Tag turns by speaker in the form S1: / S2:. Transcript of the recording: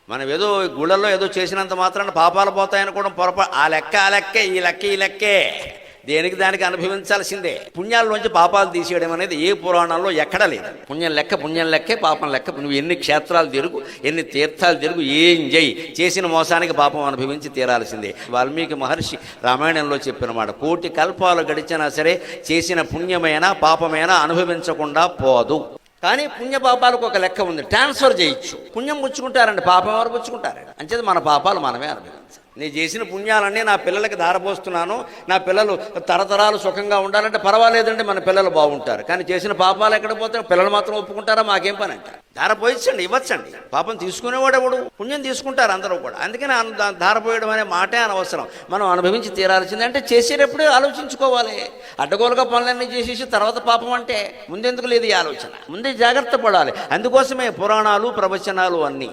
S1: మనం ఏదో గుళ్ళల్లో ఏదో చేసినంత మాత్రాన పాపాలు పోతాయనుకోవడం పొరపాటు. ఆ లెక్కే, ఈ లెక్కే, దేనికి దానికి అనుభవించాల్సిందే. పుణ్యాల్లోంచి పాపాలు తీసేయడం అనేది ఏ పురాణంలో ఎక్కడా లేదు. పుణ్యం లెక్కే, పాపం లెక్క. నువ్వు ఎన్ని క్షేత్రాలు తిరుగు, ఎన్ని తీర్థాలు తిరుగు, ఏం చేయి, చేసిన మోసానికి పాపం అనుభవించి తీరాల్సిందే. వాల్మీకి మహర్షి రామాయణంలో చెప్పిన మాట, 1,000,000 కల్పాలు గడిచినా సరే చేసిన పుణ్యమైనా పాపమైనా అనుభవించకుండా పోదు. కానీ పుణ్యపాపాలకు ఒక లెక్క ఉంది, ట్రాన్స్ఫర్ చేయొచ్చు. పుణ్యం పుచ్చుకుంటారండి, పాపం ఎవరు పుచ్చుకుంటారండి? అంచేది మన పాపాలు మనమే అనుభవించాలి. నేను చేసిన పుణ్యాలన్నీ నా పిల్లలకి ధారపోస్తున్నాను, నా పిల్లలు తరతరాలు సుఖంగా ఉండాలంటే పర్వాలేదండి, మన పిల్లలు బాగుంటారు. కానీ చేసిన పాపాలు ఎక్కడ పోతే పిల్లలు మాత్రం ఒప్పుకుంటారా? మాకేం పని అంటారు. ధారపోయించండి, ఇవ్వచ్చండి. పాపం తీసుకునేవాడు ఎవడు? పుణ్యం తీసుకుంటారు అందరూ కూడా. అందుకని ధారపోయడం అనే మాటే అనవసరం. మనం అనుభవించి తీరాల్సిందే. అంటే చేసేటప్పుడే ఆలోచించుకోవాలి. అడ్డగోలుగా పనులన్నీ చేసేసి తర్వాత పాపం అంటే ముందెందుకు లేదు ఈ ఆలోచన? ముందే జాగ్రత్త పడాలి. అందుకోసమే పురాణాలు ప్రవచనాలు అన్నీ.